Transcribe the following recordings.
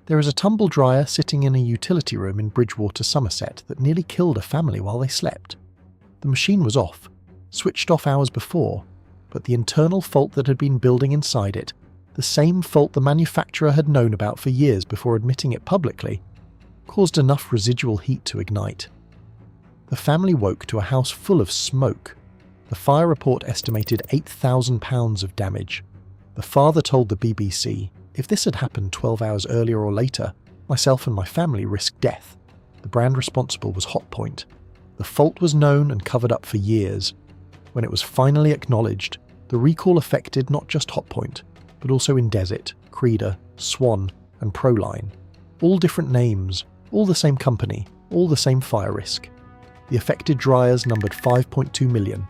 There is a tumble dryer sitting in a utility room in Bridgwater, Somerset that nearly killed a family while they slept. The machine was off, switched off hours before, but the internal fault that had been building inside it, the same fault the manufacturer had known about for years before admitting it publicly, caused enough residual heat to ignite. The family woke to a house full of smoke. The fire report estimated £8,000 of damage. The father told the BBC, "If this had happened 12 hours earlier or later, myself and my family risked death." The brand responsible was Hotpoint. The fault was known and covered up for years. When it was finally acknowledged, the recall affected not just Hotpoint, but also Indesit, Creda, Swan, and Proline. All different names, all the same company, all the same fire risk. The affected dryers numbered 5.2 million.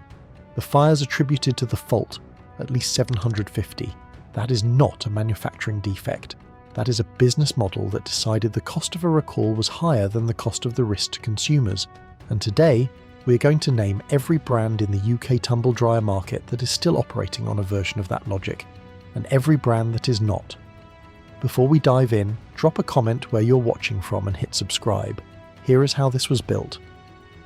The fires attributed to the fault, at least 750. That is not a manufacturing defect. That is a business model that decided the cost of a recall was higher than the cost of the risk to consumers. And today, we are going to name every brand in the UK tumble dryer market that is still operating on a version of that logic, and every brand that is not. Before we dive in, drop a comment where you're watching from and hit subscribe. Here is how this was built.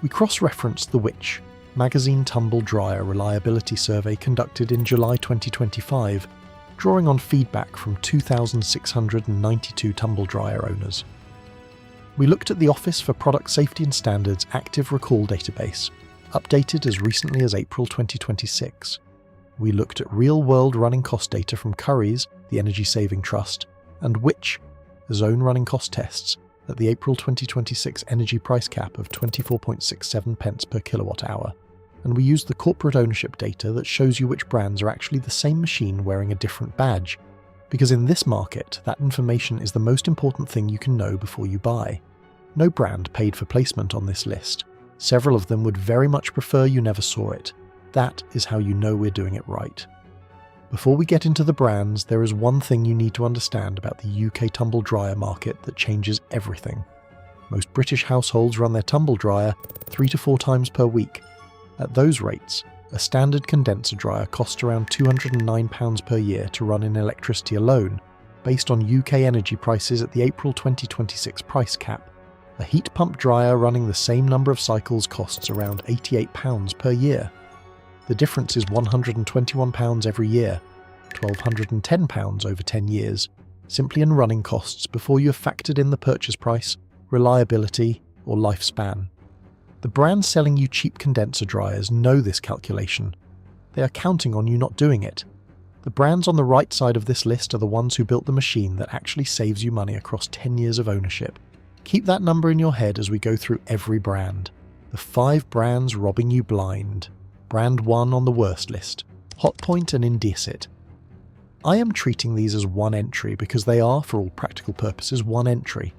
We cross-referenced the Which magazine tumble dryer reliability survey conducted in July 2025, drawing on feedback from 2,692 tumble dryer owners. We looked at the Office for Product Safety and Standards active recall database, updated as recently as April 2026. We looked at real-world running cost data from Currys, the Energy Saving Trust, and Which, zone running cost tests at the April 2026 energy price cap of 24.67 pence per kilowatt hour. And we used the corporate ownership data that shows you which brands are actually the same machine wearing a different badge, because in this market, that information is the most important thing you can know before you buy. No brand paid for placement on this list. Several of them would very much prefer you never saw it. That is how you know we're doing it right. Before we get into the brands, there is one thing you need to understand about the UK tumble dryer market that changes everything. Most British households run their tumble dryer 3 to 4 times per week. At those rates, a standard condenser dryer costs around £209 per year to run in electricity alone, based on UK energy prices at the April 2026 price cap. A heat pump dryer running the same number of cycles costs around £88 per year. The difference is £121 every year, £1,210 over 10 years, simply in running costs before you have factored in the purchase price, reliability, or lifespan. The brands selling you cheap condenser dryers know this calculation. They are counting on you not doing it. The brands on the right side of this list are the ones who built the machine that actually saves you money across 10 years of ownership. Keep that number in your head as we go through every brand. The 5 brands robbing you blind. Brand 1 on the worst list, Hotpoint and Indesit. I am treating these as one entry because they are, for all practical purposes, one entry.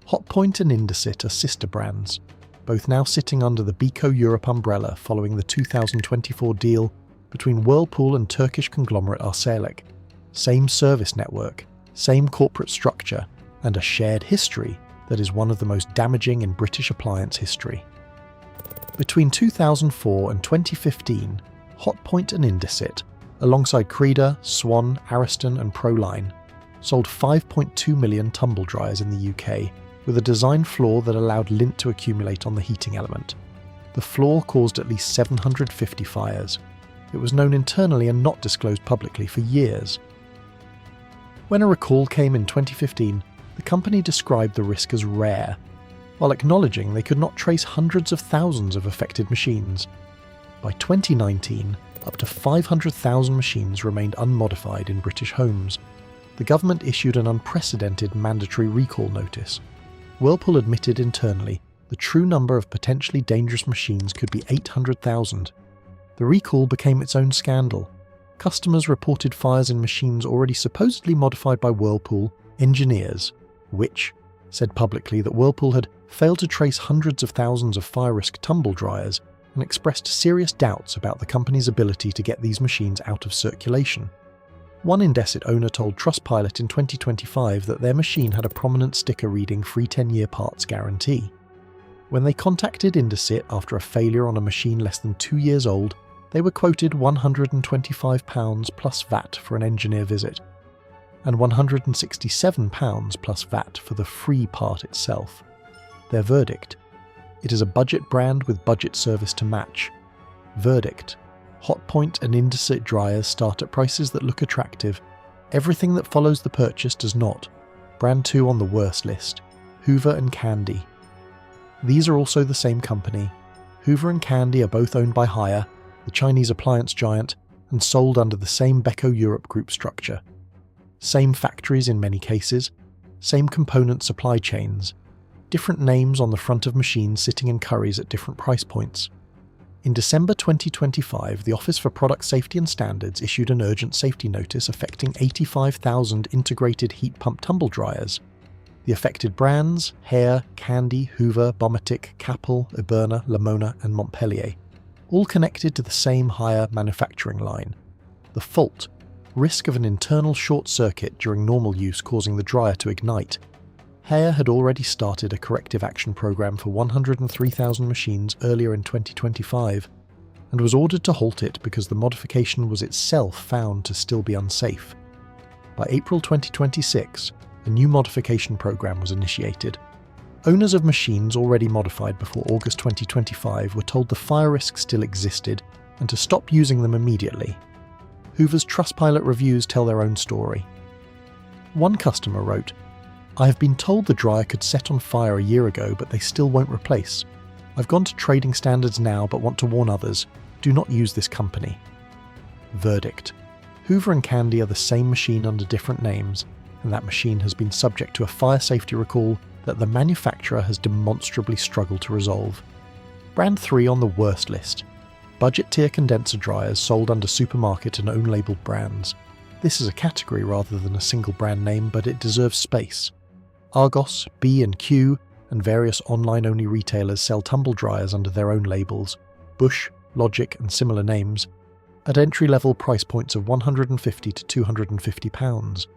Hotpoint and Indesit are sister brands, both now sitting under the Beko Europe umbrella following the 2024 deal between Whirlpool and Turkish conglomerate Arçelik. Same service network, same corporate structure, and a shared history that is one of the most damaging in British appliance history. Between 2004 and 2015, Hotpoint and Indesit, alongside Creda, Swan, Ariston and Proline, sold 5.2 million tumble dryers in the UK, with a design flaw that allowed lint to accumulate on the heating element. The flaw caused at least 750 fires. It was known internally and not disclosed publicly for years. When a recall came in 2015, the company described the risk as rare, while acknowledging they could not trace hundreds of thousands of affected machines. By 2019, up to 500,000 machines remained unmodified in British homes. The government issued an unprecedented mandatory recall notice. Whirlpool admitted internally the true number of potentially dangerous machines could be 800,000. The recall became its own scandal. Customers reported fires in machines already supposedly modified by Whirlpool engineers, which said publicly that Whirlpool had failed to trace hundreds of thousands of fire-risk tumble dryers and expressed serious doubts about the company's ability to get these machines out of circulation. One Indesit owner told Trustpilot in 2025 that their machine had a prominent sticker reading free 10-year parts guarantee. When they contacted Indesit after a failure on a machine less than 2 years old, they were quoted £125 plus VAT for an engineer visit. and £167 plus VAT for the free part itself. Their verdict: it is a budget brand with budget service to match. Verdict: Hotpoint and Indesit dryers start at prices that look attractive. Everything that follows the purchase does not. Brand 2 on the worst list: Hoover and Candy. These are also the same company. Hoover and Candy are both owned by Haier, the Chinese appliance giant, and sold under the same Beko Europe group structure. Same factories in many cases, same component supply chains, different names on the front of machines sitting in curries at different price points. In December 2025, the Office for Product Safety and Standards issued an urgent safety notice affecting 85,000 integrated heat pump tumble dryers. The affected brands: Haier, Candy, Hoover, Bomatic, Capel, Iberna, Lamona and Montpellier, all connected to the same Haier manufacturing line. The fault: risk of an internal short circuit during normal use causing the dryer to ignite. Haier had already started a corrective action program for 103,000 machines earlier in 2025, and was ordered to halt it because the modification was itself found to still be unsafe. By April 2026, a new modification program was initiated. Owners of machines already modified before August 2025 were told the fire risk still existed and to stop using them immediately. Hoover's Trustpilot reviews tell their own story. One customer wrote, "I have been told the dryer could set on fire a year ago, but they still won't replace. I've gone to trading standards now but want to warn others, do not use this company." Verdict: Hoover and Candy are the same machine under different names, and that machine has been subject to a fire safety recall that the manufacturer has demonstrably struggled to resolve. Brand 3 on the worst list: budget tier condenser dryers sold under supermarket and own labelled brands. This is a category rather than a single brand name, but it deserves space. Argos, B&Q, and various online-only retailers sell tumble dryers under their own labels, Bush, Logic and similar names, at entry-level price points of £150 to £250.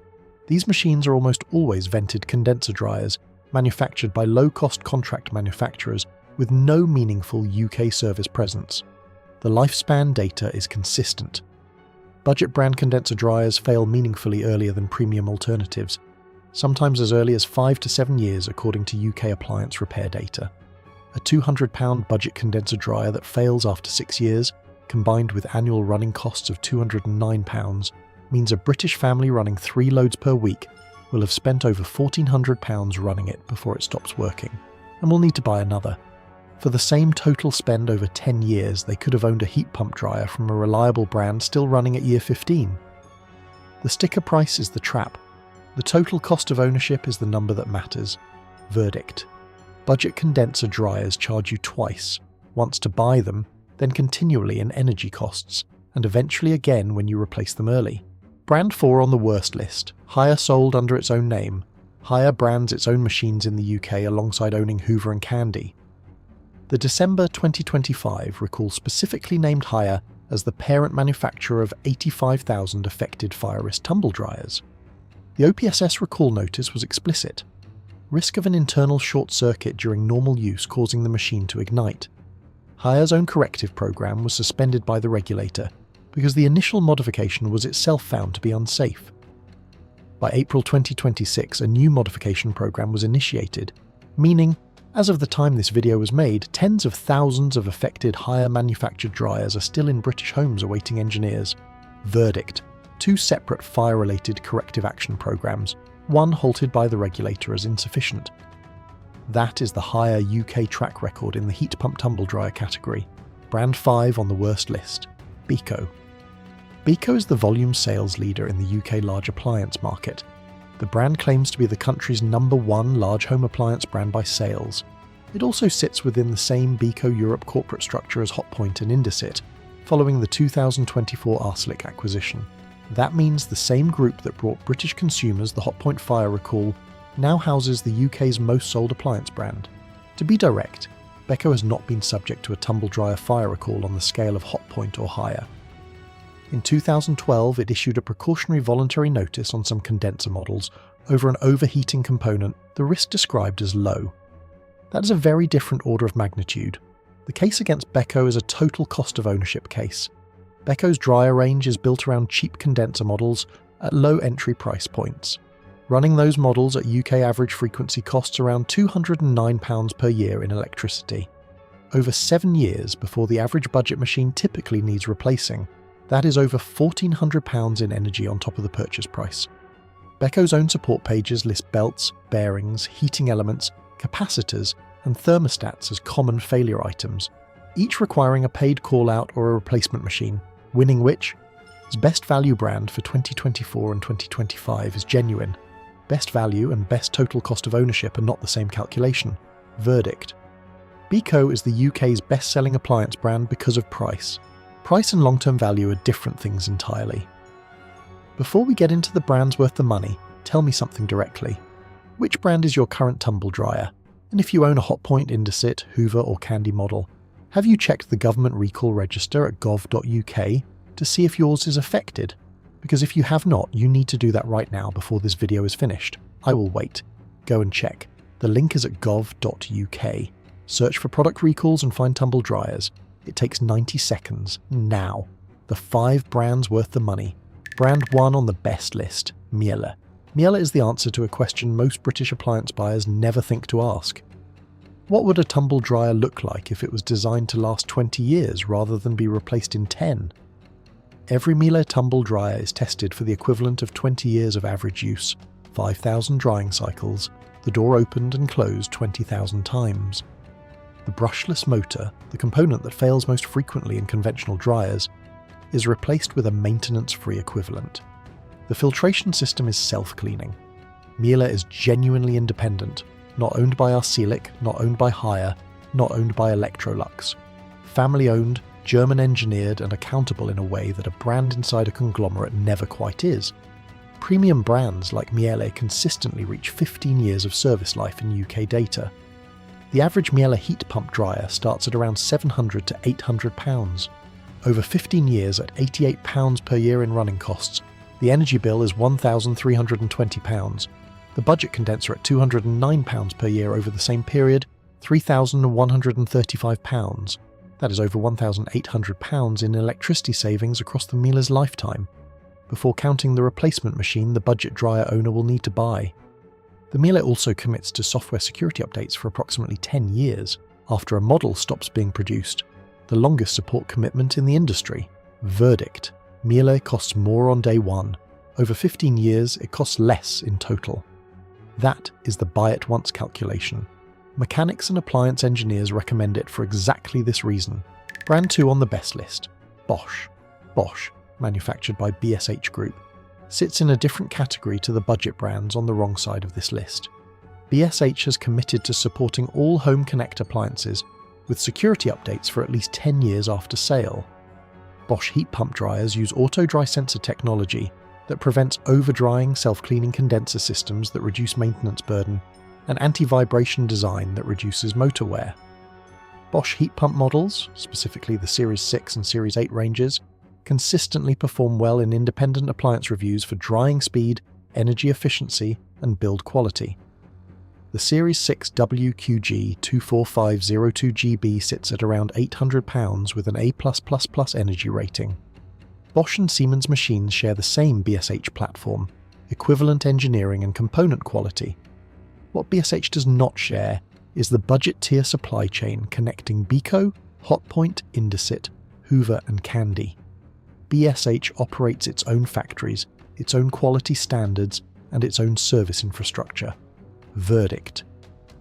These machines are almost always vented condenser dryers, manufactured by low-cost contract manufacturers with no meaningful UK service presence. The lifespan data is consistent. Budget brand condenser dryers fail meaningfully earlier than premium alternatives, sometimes as early as 5 to 7 years according to UK appliance repair data. A £200 budget condenser dryer that fails after 6 years, combined with annual running costs of £209, means a British family running 3 loads per week will have spent over £1,400 running it before it stops working, and will need to buy another. For the same total spend over 10 years, they could have owned a heat pump dryer from a reliable brand still running at year 15. The sticker price is the trap. The total cost of ownership is the number that matters. Verdict: budget condenser dryers charge you twice, once to buy them, then continually in energy costs, and eventually again when you replace them early. Brand 4 on the worst list: Haier sold under its own name. Haier brands its own machines in the UK alongside owning Hoover and Candy. The December 2025 recall specifically named Haier as the parent manufacturer of 85,000 affected fire risk tumble dryers. The OPSS recall notice was explicit: risk of an internal short circuit during normal use causing the machine to ignite. Haier's own corrective program was suspended by the regulator because the initial modification was itself found to be unsafe. By April 2026, a new modification program was initiated, meaning, as of the time this video was made, tens of thousands of affected Haier manufactured dryers are still in British homes awaiting engineers. Verdict: 2 separate fire-related corrective action programs, one halted by the regulator as insufficient. That is the Haier UK track record in the heat pump tumble dryer category. Brand 5 on the worst list: Beko. Beko is the volume sales leader in the UK large appliance market. The brand claims to be the country's #1 large home appliance brand by sales. It also sits within the same Beko Europe corporate structure as Hotpoint and Indesit, following the 2024 Arçelik acquisition. That means the same group that brought British consumers the Hotpoint fire recall now houses the UK's most sold appliance brand. To be direct, Beko has not been subject to a tumble dryer fire recall on the scale of Hotpoint or Haier. In 2012, it issued a precautionary voluntary notice on some condenser models over an overheating component, the risk described as low. That is a very different order of magnitude. The case against Beko is a total cost of ownership case. Beko's dryer range is built around cheap condenser models, at low entry price points. Running those models at UK average frequency costs around £209 per year in electricity. Over 7 years before the average budget machine typically needs replacing, that is over £1,400 in energy on top of the purchase price. Beco's own support pages list belts, bearings, heating elements, capacitors, and thermostats as common failure items, each requiring a paid call-out or a replacement machine, winning which? Its best value brand for 2024 and 2025 is Genuine. Best value and best total cost of ownership are not the same calculation. Verdict. Beco is the UK's best-selling appliance brand because of price. Price and long-term value are different things entirely. Before we get into the brands worth the money, tell me something directly. Which brand is your current tumble dryer? And if you own a Hotpoint, Indesit, Hoover or Candy model, have you checked the government recall register at gov.uk to see if yours is affected? Because if you have not, you need to do that right now before this video is finished. I will wait. Go and check. The link is at gov.uk. Search for product recalls and find tumble dryers. It takes 90 seconds. Now. The 5 brands worth the money. Brand 1 on the best list, Miele. Miele is the answer to a question most British appliance buyers never think to ask. What would a tumble dryer look like if it was designed to last 20 years rather than be replaced in 10? Every Miele tumble dryer is tested for the equivalent of 20 years of average use, 5,000 drying cycles, the door opened and closed 20,000 times. The brushless motor, the component that fails most frequently in conventional dryers, is replaced with a maintenance-free equivalent. The filtration system is self-cleaning. Miele is genuinely independent, not owned by Arcelic, not owned by Haier, not owned by Electrolux. Family-owned, German-engineered and accountable in a way that a brand inside a conglomerate never quite is. Premium brands like Miele consistently reach 15 years of service life in UK data. The average Miele heat pump dryer starts at around £700 to £800. Over 15 years at £88 per year in running costs, the energy bill is £1,320. The budget condenser at £209 per year over the same period, £3,135. That is over £1,800 in electricity savings across the Miele's lifetime, before counting the replacement machine the budget dryer owner will need to buy. The Miele also commits to software security updates for approximately 10 years after a model stops being produced, the longest support commitment in the industry. Verdict. Miele costs more on day one. Over 15 years, it costs less in total. That is the buy it once calculation. Mechanics and appliance engineers recommend it for exactly this reason. Brand 2 on the best list. Bosch. Bosch, manufactured by BSH Group, sits in a different category to the budget brands on the wrong side of this list. BSH has committed to supporting all Home Connect appliances with security updates for at least 10 years after sale. Bosch heat pump dryers use auto-dry sensor technology that prevents over-drying self-cleaning condenser systems that reduce maintenance burden, and anti-vibration design that reduces motor wear. Bosch heat pump models, specifically the Series 6 and Series 8 ranges, consistently perform well in independent appliance reviews for drying speed, energy efficiency, and build quality. The Series 6 WQG 24502GB sits at around £800 with an A+++ energy rating. Bosch and Siemens machines share the same BSH platform, equivalent engineering and component quality. What BSH does not share is the budget-tier supply chain connecting Beco, Hotpoint, Indesit, Hoover and Candy. BSH operates its own factories, its own quality standards, and its own service infrastructure. Verdict.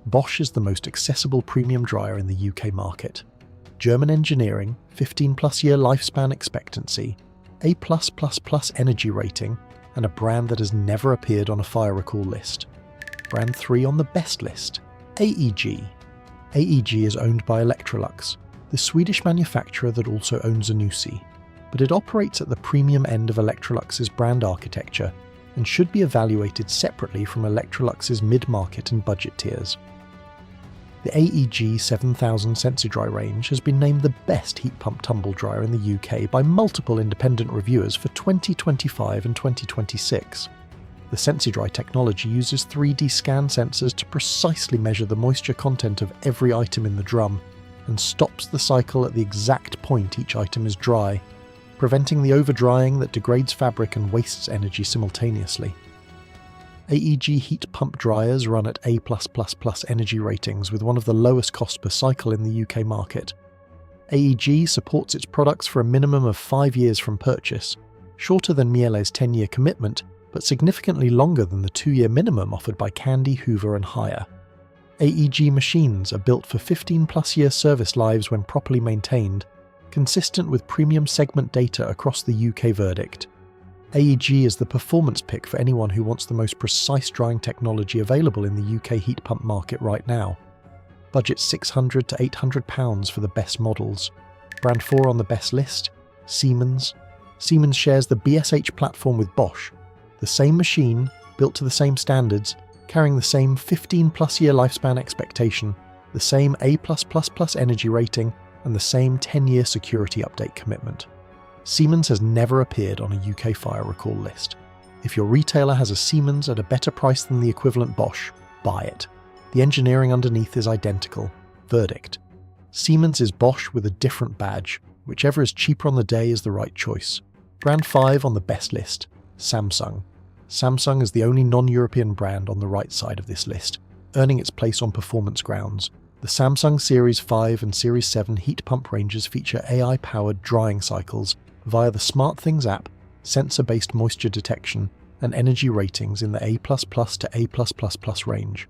Bosch is the most accessible premium dryer in the UK market. German engineering, 15+ year lifespan expectancy, A+++ energy rating, and a brand that has never appeared on a fire recall list. Brand 3 on the best list, AEG. AEG is owned by Electrolux, the Swedish manufacturer that also owns Zanussi, but it operates at the premium end of Electrolux's brand architecture and should be evaluated separately from Electrolux's mid-market and budget tiers. The AEG 7000 SensiDry range has been named the best heat pump tumble dryer in the UK by multiple independent reviewers for 2025 and 2026. The SensiDry technology uses 3D scan sensors to precisely measure the moisture content of every item in the drum and stops the cycle at the exact point each item is dry. preventing the over-drying that degrades fabric and wastes energy simultaneously. AEG heat pump dryers run at A+++ energy ratings with one of the lowest cost per cycle in the UK market. AEG supports its products for a minimum of 5 years from purchase, shorter than Miele's 10-year commitment, but significantly longer than the 2-year minimum offered by Candy, Hoover and Haier. AEG machines are built for 15+ year service lives when properly maintained, consistent with premium segment data across the UK verdict. AEG is the performance pick for anyone who wants the most precise drying technology available in the UK heat pump market right now. Budget £600 to £800 for the best models. Brand 4 on the best list, Siemens. Siemens shares the BSH platform with Bosch. The same machine, built to the same standards, carrying the same 15+ year lifespan expectation, the same A+++ energy rating, and the same 10-year security update commitment. Siemens has never appeared on a UK fire recall list. If your retailer has a Siemens at a better price than the equivalent Bosch, buy it. The engineering underneath is identical. Verdict. Siemens is Bosch with a different badge. Whichever is cheaper on the day is the right choice. Brand 5 on the best list, Samsung. Samsung is the only non-European brand on the right side of this list, earning its place on performance grounds. The Samsung Series 5 and Series 7 heat pump ranges feature AI-powered drying cycles via the SmartThings app, sensor-based moisture detection, and energy ratings in the A++ to A+++ range.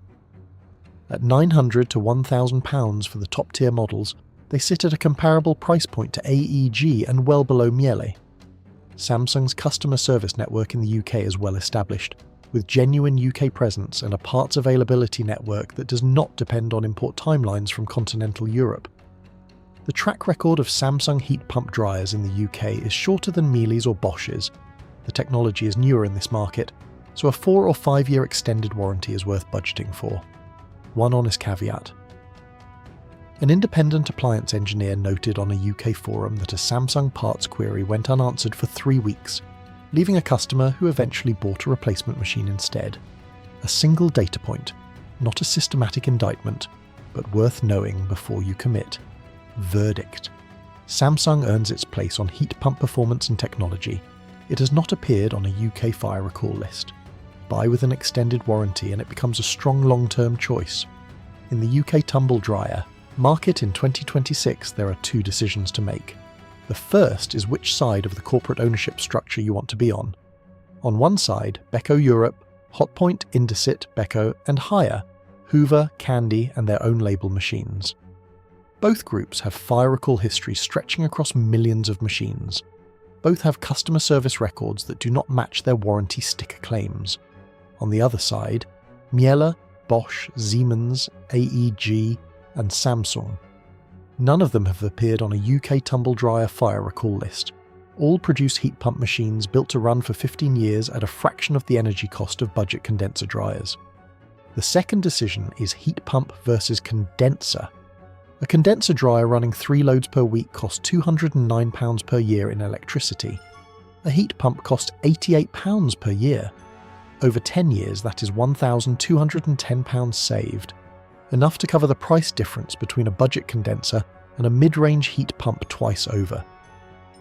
At £900 to £1,000 for the top-tier models, they sit at a comparable price point to AEG and well below Miele. Samsung's customer service network in the UK is well established, with genuine UK presence and a parts availability network that does not depend on import timelines from continental Europe. The track record of Samsung heat pump dryers in the UK is shorter than Miele's or Bosch's. The technology is newer in this market, so a 4 or 5 year extended warranty is worth budgeting for. One honest caveat. An independent appliance engineer noted on a UK forum that a Samsung parts query went unanswered for 3 weeks, leaving a customer who eventually bought a replacement machine instead. A single data point, not a systematic indictment, but worth knowing before you commit. Verdict. Samsung earns its place on heat pump performance and technology. It has not appeared on a UK fire recall list. Buy with an extended warranty and it becomes a strong long-term choice. In the UK Tumble dryer market in 2026, there are 2 decisions to make. The first is which side of the corporate ownership structure you want to be on. On one side, Beko Europe, Hotpoint, Indesit, Beko, and Haier, Hoover, Candy, and their own label machines. Both groups have fire recall history stretching across millions of machines. Both have customer service records that do not match their warranty sticker claims. On the other side, Miele, Bosch, Siemens, AEG, and Samsung. None of them have appeared on a UK Tumble dryer fire recall list. All produce heat pump machines built to run for 15 years at a fraction of the energy cost of budget condenser dryers. The second decision is heat pump versus condenser. A condenser dryer running 3 loads per week costs £209 per year in electricity. A heat pump costs £88 per year. Over 10 years, that is £1,210 saved. Enough to cover the price difference between a budget condenser and a mid-range heat pump twice over.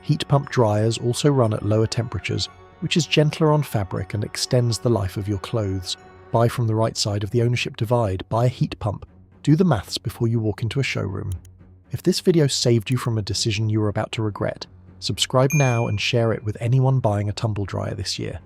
Heat pump dryers also run at lower temperatures, which is gentler on fabric and extends the life of your clothes. Buy from the right side of the ownership divide, buy a heat pump. Do the maths before you walk into a showroom. If this video saved you from a decision you are about to regret, subscribe now and share it with anyone buying a tumble dryer this year.